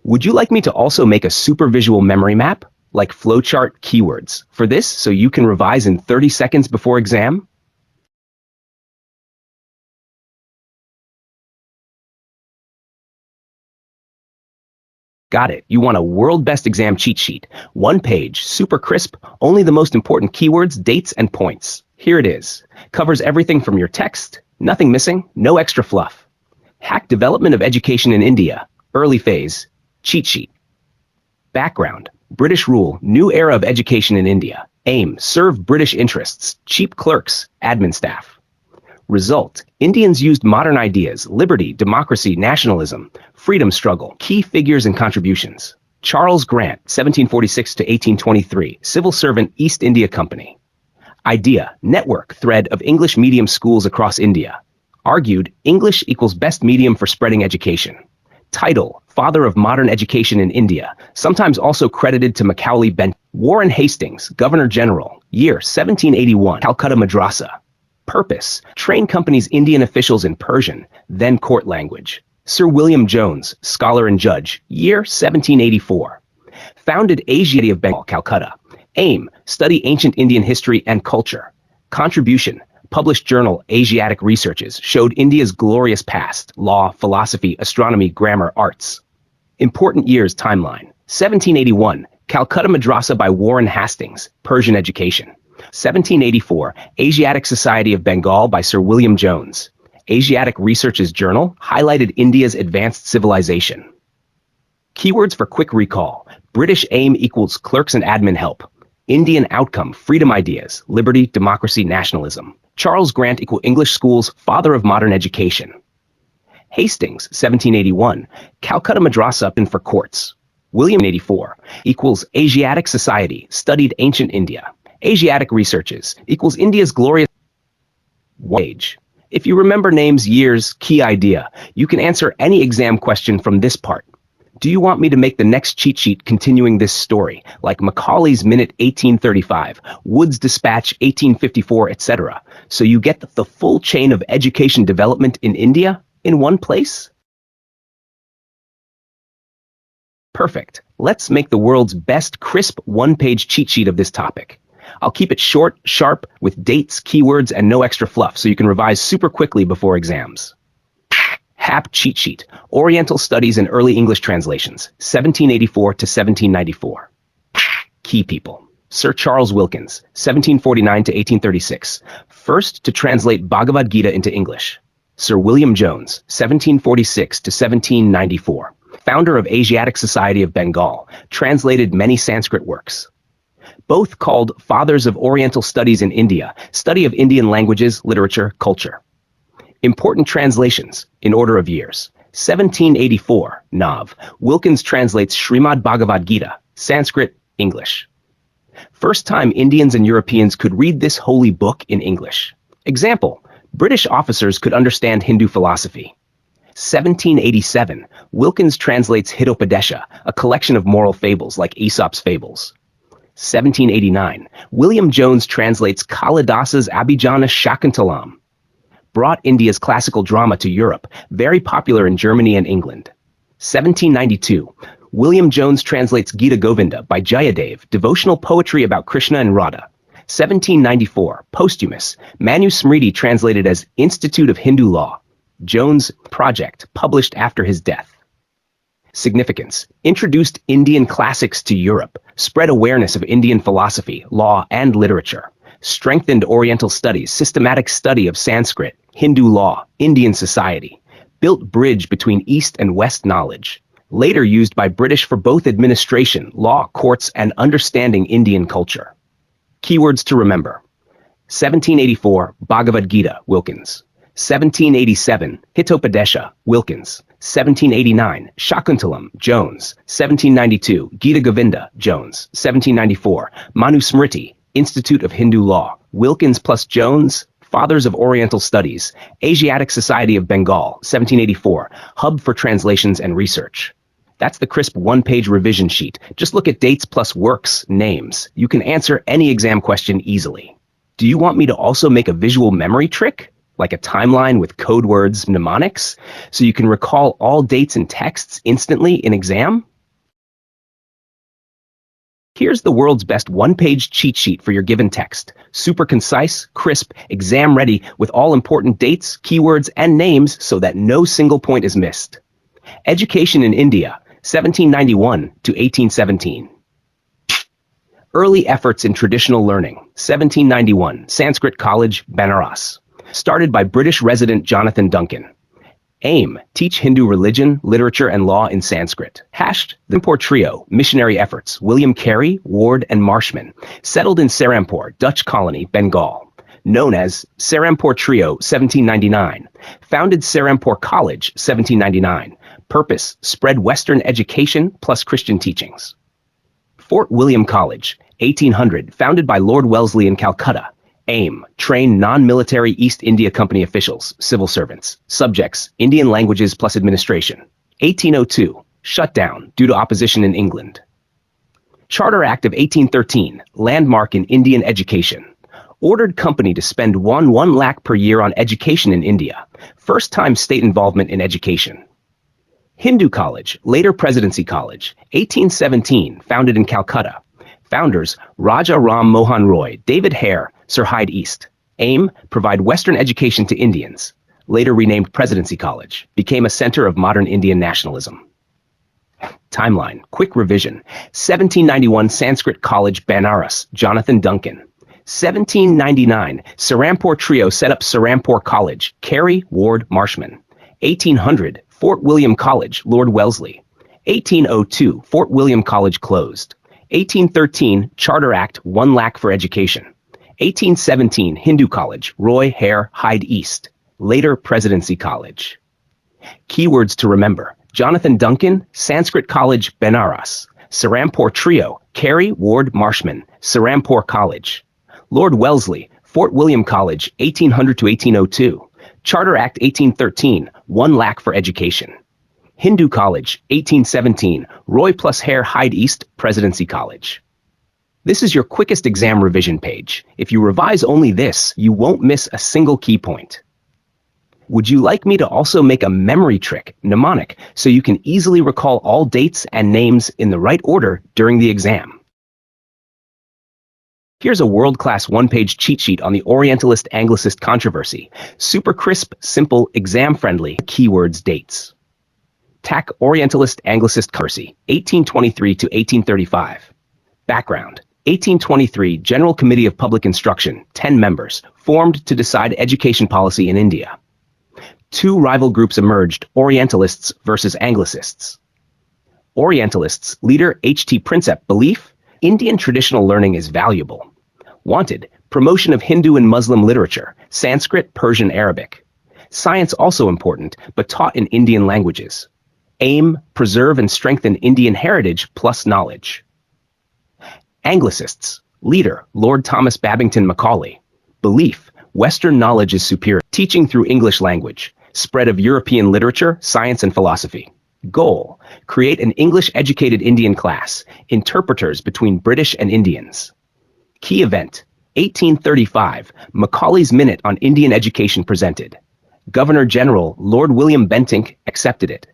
S1: Would you like me to also make a super visual memory map, like flowchart keywords, for this so you can revise in 30 seconds before exam? Got it. You want a world best exam cheat sheet. One page, super crisp, only the most important keywords, dates, and points. Here it is. Covers everything from your text, nothing missing, no extra fluff. Hack development of education in India, early phase, cheat sheet. Background. British rule, new era of education in India. Aim, serve British interests, cheap clerks, admin staff. Result, Indians used modern ideas, liberty, democracy, nationalism, freedom struggle, key figures and contributions. Charles Grant, 1746 to 1823, civil servant, East India Company. Idea, network, thread of English medium schools across India. Argued, English equals best medium for spreading education. Title, father of modern education in India, sometimes also credited to Macaulay Benton. Warren Hastings, Governor General, year 1781, Calcutta Madrasa. Purpose, train companies' Indian officials in Persian, then court language. Sir William Jones, scholar and judge, year 1784. Founded Asiatic of Bengal, Calcutta. Aim, study ancient Indian history and culture. Contribution, published journal Asiatic Researches, showed India's glorious past, law, philosophy, astronomy, grammar, arts. Important years timeline. 1781, Calcutta Madrasa by Warren Hastings, Persian education. 1784, Asiatic Society of Bengal by Sir William Jones. Asiatic Researches Journal highlighted India's advanced civilization. Keywords for quick recall. British aim equals clerks and admin help. Indian outcome, freedom ideas, liberty, democracy, nationalism. Charles Grant equal English schools, father of modern education. Hastings, 1781, Calcutta Madrasa and for courts. William 84 equals Asiatic Society, studied ancient India. Asiatic Researches equals India's glorious age. If you remember names, years, key idea, you can answer any exam question from this part. Do you want me to make the next cheat sheet continuing this story, like Macaulay's Minute 1835, Wood's Dispatch 1854, etc., so you get the full chain of education development in India in one place? Perfect. Let's make the world's best crisp one-page cheat sheet of this topic. I'll keep it short, sharp, with dates, keywords, and no extra fluff so you can revise super quickly before exams. HAP Cheat Sheet, Oriental Studies and Early English Translations, 1784 to 1794. Key people. Sir Charles Wilkins, 1749 to 1836, first to translate Bhagavad Gita into English. Sir William Jones, 1746 to 1794, founder of Asiatic Society of Bengal, translated many Sanskrit works. Both called Fathers of Oriental Studies in India, study of Indian languages, literature, culture. Important translations, in order of years. 1784, Nav. Wilkins translates Srimad Bhagavad Gita, Sanskrit, English. First time Indians and Europeans could read this holy book in English. Example, British officers could understand Hindu philosophy. 1787, Wilkins translates Hitopadesha, a collection of moral fables like Aesop's fables. 1789, William Jones translates Kalidasa's Abhijana Shakuntalam. Brought India's classical drama to Europe, very popular in Germany and England. 1792, William Jones translates Gita Govinda by Jayadev, devotional poetry about Krishna and Radha. 1794, posthumous, Manu Smriti translated as Institute of Hindu Law. Jones' project, published after his death. Significance, introduced Indian classics to Europe, spread awareness of Indian philosophy, law, and literature, strengthened Oriental studies, systematic study of Sanskrit, Hindu law, Indian society, built bridge between East and West knowledge, later used by British for both administration, law, courts, and understanding Indian culture. Keywords to remember. 1784, Bhagavad Gita, Wilkins. 1787, Hitopadesha, Wilkins. 1789, Shakuntalam, Jones. 1792, Gita Govinda, Jones. 1794, Manusmriti, Institute of Hindu Law. Wilkins plus Jones, Fathers of Oriental Studies. Asiatic Society of Bengal, 1784, Hub for Translations and Research. That's the crisp one-page revision sheet. Just look at dates plus works, names. You can answer any exam question easily. Do you want me to also make a visual memory trick? Like a timeline with code words, mnemonics, so you can recall all dates and texts instantly in exam? Here's the world's best one-page cheat sheet for your given text. Super concise, crisp, exam-ready with all important dates, keywords, and names so that no single point is missed. Education in India, 1791 to 1817. Early efforts in traditional learning, 1791, Sanskrit College, Banaras. Started by British resident Jonathan Duncan. Aim, teach Hindu religion, literature, and law in Sanskrit. Hashed, the Serampore Trio, missionary efforts, William Carey, Ward, and Marshman. Settled in Serampore, Dutch colony, Bengal. Known as Serampore Trio, 1799. Founded Serampore College, 1799. Purpose, spread Western education plus Christian teachings. Fort William College, 1800, founded by Lord Wellesley in Calcutta. Aim, train non-military East India Company officials, civil servants, subjects, Indian languages plus administration. 1802, shut down due to opposition in England. Charter Act of 1813, landmark in Indian education. Ordered company to spend 1 lakh per year on education in India. First time state involvement in education. Hindu College, later Presidency College, 1817, founded in Calcutta. Founders, Raja Ram Mohan Roy, David Hare, Sir Hyde East. Aim, provide Western education to Indians. Later renamed Presidency College. Became a center of modern Indian nationalism. Timeline, quick revision. 1791 Sanskrit College, Banaras, Jonathan Duncan. 1799, Serampore Trio set up Serampore College, Carey, Ward, Marshman. 1800, Fort William College, Lord Wellesley. 1802, Fort William College closed. 1813, Charter Act, 1 lakh for education. 1817, Hindu College, Roy, Hare, Hyde East. Later Presidency College. Keywords to remember. Jonathan Duncan, Sanskrit College, Benaras. Serampore Trio, Carey, Ward, Marshman. Serampore College. Lord Wellesley, Fort William College, 1800 to 1802. Charter Act 1813, 1 lakh for education. Hindu College, 1817, Roy plus Hare, Hyde East, Presidency College. This is your quickest exam revision page. If you revise only this, you won't miss a single key point. Would you like me to also make a memory trick, mnemonic, so you can easily recall all dates and names in the right order during the exam? Here's a world-class one-page cheat sheet on the Orientalist-Anglicist controversy. Super crisp, simple, exam-friendly, keywords, dates. TAC Orientalist-Anglicist controversy, 1823 to 1835. Background. 1823 General Committee of Public Instruction, 10 members, formed to decide education policy in India. Two rival groups emerged, Orientalists versus Anglicists. Orientalists, leader H.T. Prinsep, belief, Indian traditional learning is valuable. Wanted, promotion of Hindu and Muslim literature, Sanskrit, Persian, Arabic. Science also important, but taught in Indian languages. Aim, preserve and strengthen Indian heritage plus knowledge. Anglicists, leader, Lord Thomas Babington Macaulay. Belief, Western knowledge is superior. Teaching through English language. Spread of European literature, science and philosophy. Goal, create an English-educated Indian class, interpreters between British and Indians. Key event, 1835, Macaulay's Minute on Indian Education presented. Governor-General Lord William Bentinck accepted it.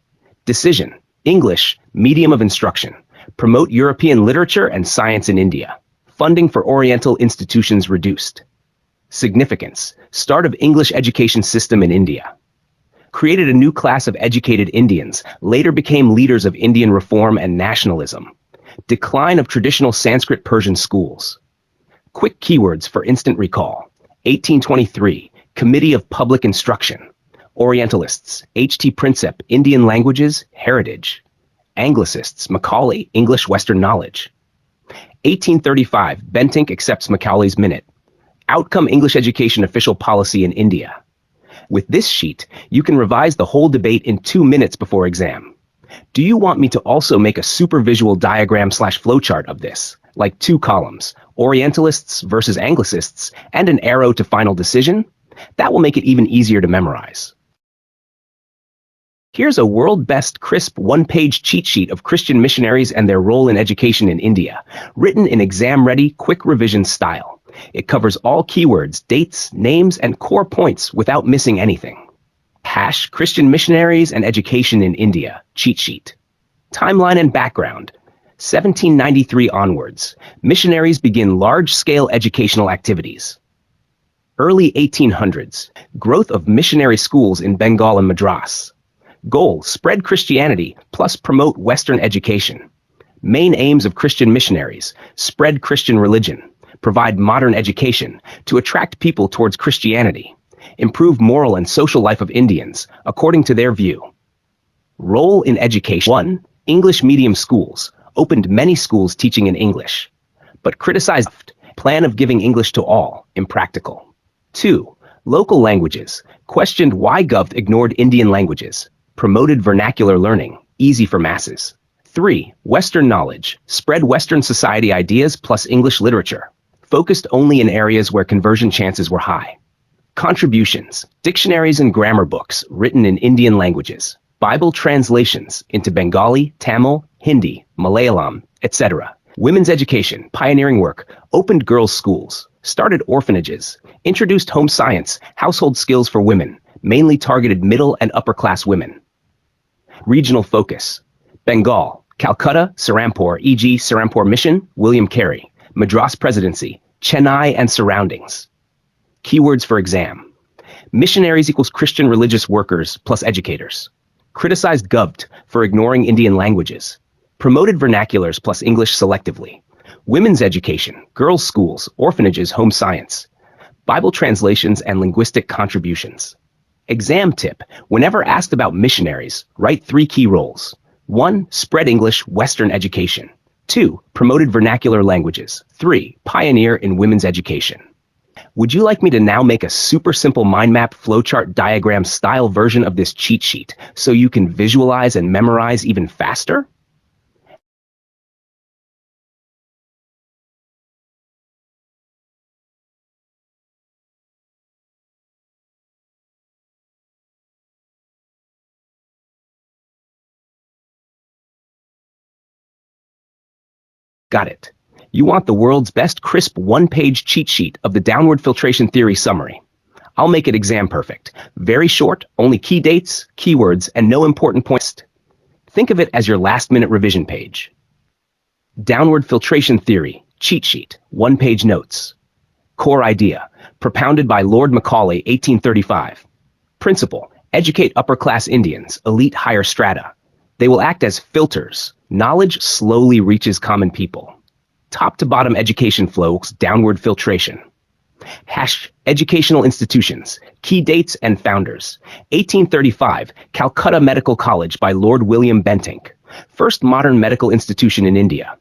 S1: Decision, English, medium of instruction. Promote European literature and science in India. Funding for Oriental institutions reduced. Significance, start of English education system in India. Created a new class of educated Indians, later became leaders of Indian reform and nationalism. Decline of traditional Sanskrit Persian schools. Quick keywords for instant recall. 1823, Committee of Public Instruction. Orientalists, H.T. Prinsep, Indian languages, heritage. Anglicists, Macaulay, English Western knowledge. 1835, Bentinck accepts Macaulay's Minute. Outcome English education official policy in India. With this sheet, you can revise the whole debate in 2 minutes before exam. Do you want me to also make a super visual diagram/flowchart of this, like 2 columns, Orientalists versus Anglicists, and an arrow to final decision? That will make it even easier to memorize. Here's a world-best crisp one-page cheat sheet of Christian missionaries and their role in education in India, written in exam-ready, quick revision style. It covers all keywords, dates, names, and core points without missing anything. Christian missionaries and education in India, cheat sheet. Timeline and background. 1793 onwards, missionaries begin large-scale educational activities. Early 1800s, growth of missionary schools in Bengal and Madras. Goal, spread Christianity, plus promote Western education. Main aims of Christian missionaries, spread Christian religion, provide modern education to attract people towards Christianity, improve moral and social life of Indians, according to their view. Role in education. 1. English medium schools, opened many schools teaching in English, but criticized plan of giving English to all, impractical. 2. Local languages, questioned why Gov ignored Indian languages, promoted vernacular learning, easy for masses. 3. Western knowledge, spread Western society ideas plus English literature, focused only in areas where conversion chances were high. Contributions, dictionaries and grammar books written in Indian languages, Bible translations into Bengali, Tamil, Hindi, Malayalam, etc. Women's education, pioneering work, opened girls' schools, started orphanages, introduced home science, household skills for women, mainly targeted middle and upper-class women. Regional focus, Bengal, Calcutta, Serampore, e.g. Serampore Mission, William Carey, Madras Presidency, Chennai and surroundings. Keywords for exam. Missionaries equals Christian religious workers plus educators. Criticized Govt for ignoring Indian languages. Promoted vernaculars plus English selectively. Women's education, girls' schools, orphanages, home science. Bible translations and linguistic contributions. Exam tip, whenever asked about missionaries, write 3 key roles. 1. Spread English, Western education. 2. Promoted vernacular languages. 3. Pioneer in women's education. Would you like me to now make a super simple mind map flowchart diagram style version of this cheat sheet so you can visualize and memorize even faster? Got it. You want the world's best crisp one-page cheat sheet of the downward filtration theory summary. I'll make it exam perfect. Very short, only key dates, keywords, and no important points. Think of it as your last-minute revision page. Downward filtration theory, cheat sheet, one-page notes. Core idea, propounded by Lord Macaulay, 1835. Principle, educate upper-class Indians, elite higher strata. They will act as filters. Knowledge slowly reaches common people. Top-to-bottom education flows, downward filtration. Educational institutions, key dates and founders. 1835, Calcutta Medical College by Lord William Bentinck. First modern medical institution in India.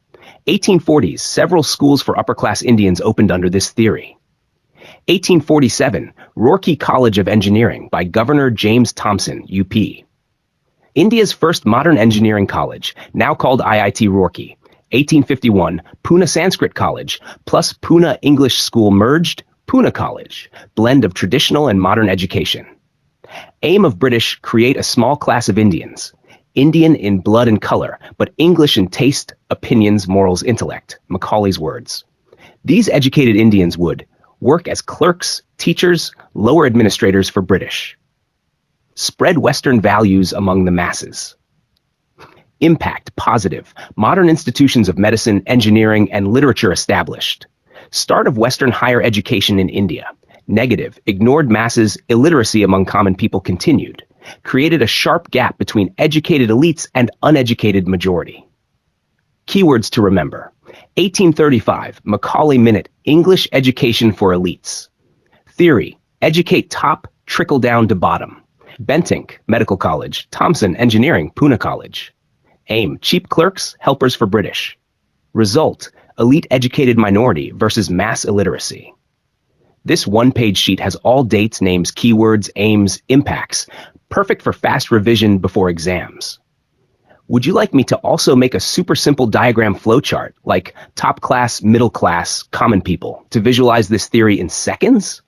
S1: 1840s, several schools for upper-class Indians opened under this theory. 1847, Roorkee College of Engineering by Governor James Thomson, UP. India's first modern engineering college, now called IIT Roorkee. 1851, Pune Sanskrit College, plus Pune English School merged, Pune College, blend of traditional and modern education. Aim of British, create a small class of Indians. Indian in blood and color, but English in taste, opinions, morals, intellect, Macaulay's words. These educated Indians would work as clerks, teachers, lower administrators for British. Spread Western values among the masses. Impact, positive, modern institutions of medicine, engineering, and literature established. Start of Western higher education in India. Negative, ignored masses, illiteracy among common people continued. Created a sharp gap between educated elites and uneducated majority. Keywords to remember. 1835, Macaulay Minute, English education for elites. Theory, educate top, trickle down to bottom. Bentinck, Medical College. Thomson, Engineering, Pune College. Aim, cheap clerks, helpers for British. Result, elite educated minority versus mass illiteracy. This one-page sheet has all dates, names, keywords, aims, impacts. Perfect for fast revision before exams. Would you like me to also make a super simple diagram flowchart, like top class, middle class, common people, to visualize this theory in seconds?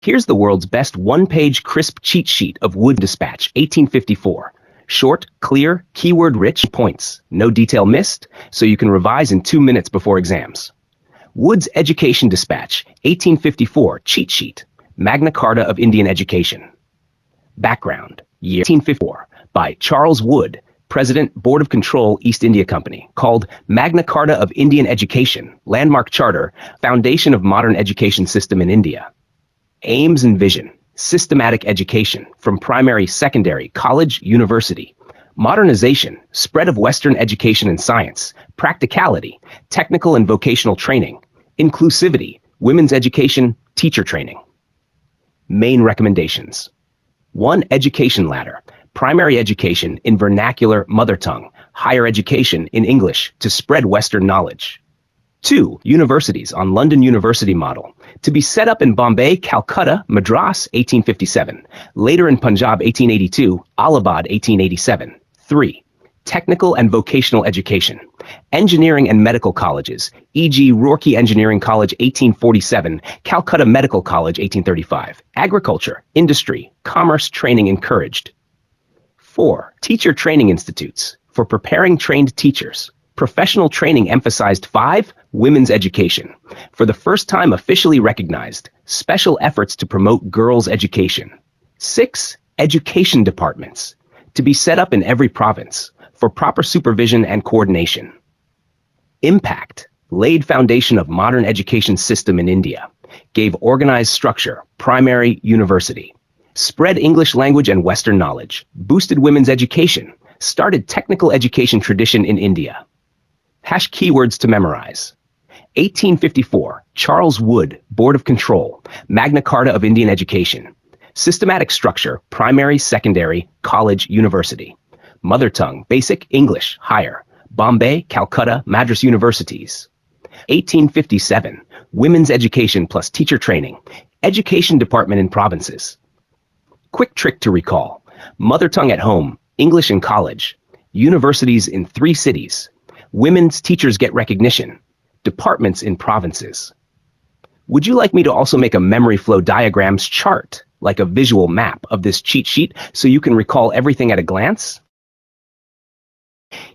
S1: Here's the world's best one-page crisp cheat sheet of Wood Dispatch, 1854. Short, clear, keyword-rich points. No detail missed, so you can revise in 2 minutes before exams. Wood's Education Dispatch, 1854 cheat sheet. Magna Carta of Indian Education. Background, year 1854. By Charles Wood, President, Board of Control, East India Company, called Magna Carta of Indian Education, Landmark Charter, Foundation of Modern Education System in India. Aims and vision, systematic education, from primary, secondary, college, university. Modernization, spread of Western education and science, practicality, technical and vocational training, inclusivity, women's education, teacher training. Main recommendations. 1. Education ladder. Primary education in vernacular mother tongue, higher education in English to spread Western knowledge. 2. Universities on London University model, to be set up in Bombay, Calcutta, Madras, 1857, later in Punjab, 1882, Allahabad, 1887. 3. Technical and vocational education, engineering and medical colleges, e.g. Roorkee Engineering College, 1847, Calcutta Medical College, 1835. Agriculture, industry, commerce training encouraged. 4. Teacher training institutes, for preparing trained teachers. Professional training emphasized. 5. Women's education, for the first time officially recognized. Special efforts to promote girls' education. 6. Education departments, to be set up in every province, for proper supervision and coordination. Impact, laid foundation of modern education system in India, gave organized structure, primary, university. Spread English language and Western knowledge, boosted women's education, started technical education tradition in India. Hash keywords to memorize. 1854, Charles Wood, Board of Control, Magna Carta of Indian Education. Systematic structure, primary, secondary, college, university. Mother tongue, basic, English, higher. Bombay, Calcutta, Madras universities. 1857, women's education plus teacher training. Education department in provinces. Quick trick to recall. Mother tongue at home, English in college. Universities in 3 cities. Women's teachers get recognition. Departments in provinces. Would you like me to also make a memory flow diagrams chart, like a visual map of this cheat sheet, so you can recall everything at a glance?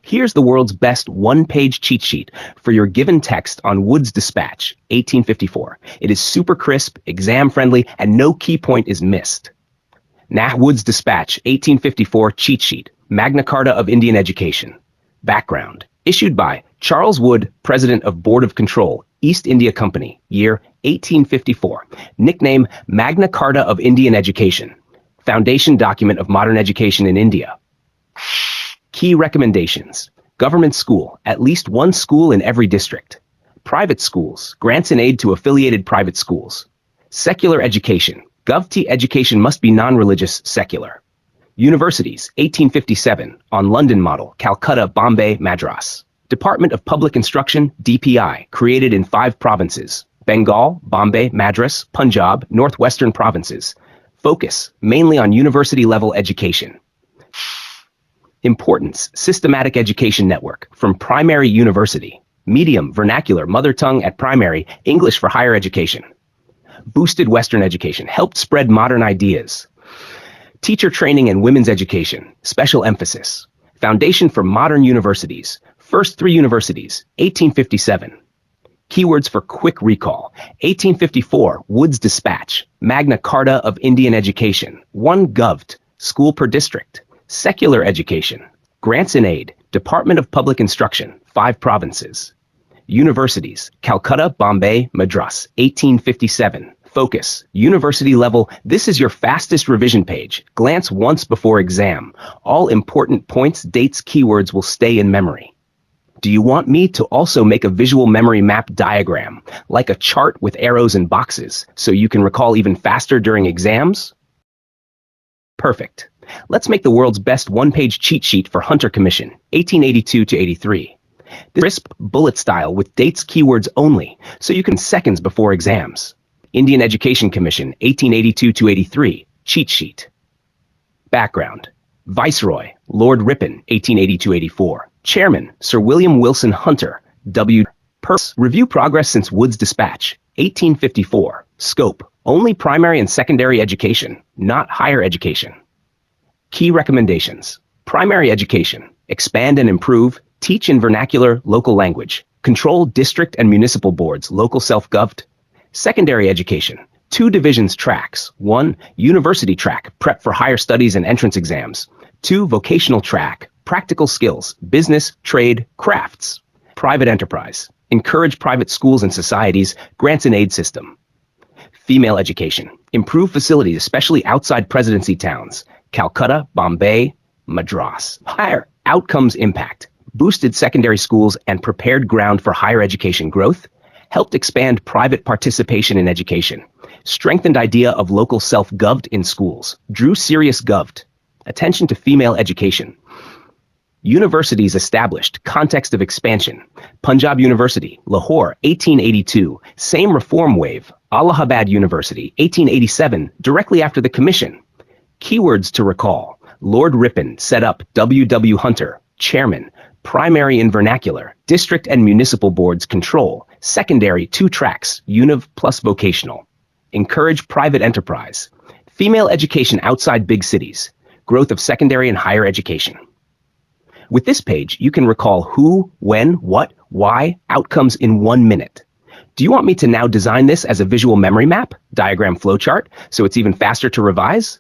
S1: Here's the world's best one-page cheat sheet for your given text on Wood's Dispatch, 1854. It is super crisp, exam-friendly, and no key point is missed. Wood's Dispatch, 1854 cheat sheet, Magna Carta of Indian Education. Background, issued by Charles Wood, President of Board of Control, East India Company, year 1854. Nickname, Magna Carta of Indian Education. Foundation document of modern education in India. Key recommendations. Government school, at least 1 school in every district. Private schools, grants and aid to affiliated private schools. Secular education, Gov-T education must be non-religious, secular. Universities, 1857, on London model, Calcutta, Bombay, Madras. Department of Public Instruction, DPI, created in 5 provinces. Bengal, Bombay, Madras, Punjab, Northwestern provinces. Focus, mainly on university-level education. Importance, systematic education network, from primary university. Medium, vernacular, mother tongue at primary, English for higher education. Boosted Western education, helped spread modern ideas. Teacher training and women's education, special emphasis. Foundation for modern universities, first 3 universities, 1857. Keywords for quick recall. 1854, Wood's Dispatch, Magna Carta of Indian Education, 1 Gov-T, school per district. Secular education, grants and aid, Department of Public Instruction, 5 provinces. Universities, Calcutta, Bombay, Madras, 1857. Focus, university level. This is your fastest revision page. Glance once before exam. All important points, dates, keywords will stay in memory. Do you want me to also make a visual memory map diagram, like a chart with arrows and boxes, so you can recall even faster during exams? Perfect. Let's make the world's best one-page cheat sheet for Hunter Commission, 1882 to 83. This crisp bullet style with dates, keywords only, so you can seconds before exams. Indian Education Commission, 1882-83, cheat sheet. Background. Viceroy, Lord Ripon, 1882-84. Chairman, Sir William Wilson Hunter, W. Purpose. Review progress since Wood's Dispatch, 1854. Scope, only primary and secondary education, not higher education. Key recommendations. Primary education, expand and improve, teach in vernacular, local language, control district and municipal boards, local self-governed. Secondary education, 2 divisions tracks. 1, university track, prep for higher studies and entrance exams. 2, vocational track, practical skills, business, trade, crafts. Private enterprise, encourage private schools and societies, grants and aid system. Female education, improve facilities, especially outside presidency towns, Calcutta, Bombay, Madras. Higher outcomes impact, boosted secondary schools and prepared ground for higher education growth, helped expand private participation in education, strengthened idea of local self-governed in schools, drew serious governed, attention to female education. Universities established, context of expansion, Punjab University, Lahore, 1882, same reform wave, Allahabad University, 1887, directly after the commission. Keywords to recall, Lord Ripon set up W. W. Hunter, chairman, primary in vernacular, district and municipal boards control, secondary 2 tracks, univ plus vocational. Encourage private enterprise, female education outside big cities, growth of secondary and higher education. With this page, you can recall who, when, what, why, outcomes in 1 minute. Do you want me to now design this as a visual memory map, diagram flowchart, so it's even faster to revise?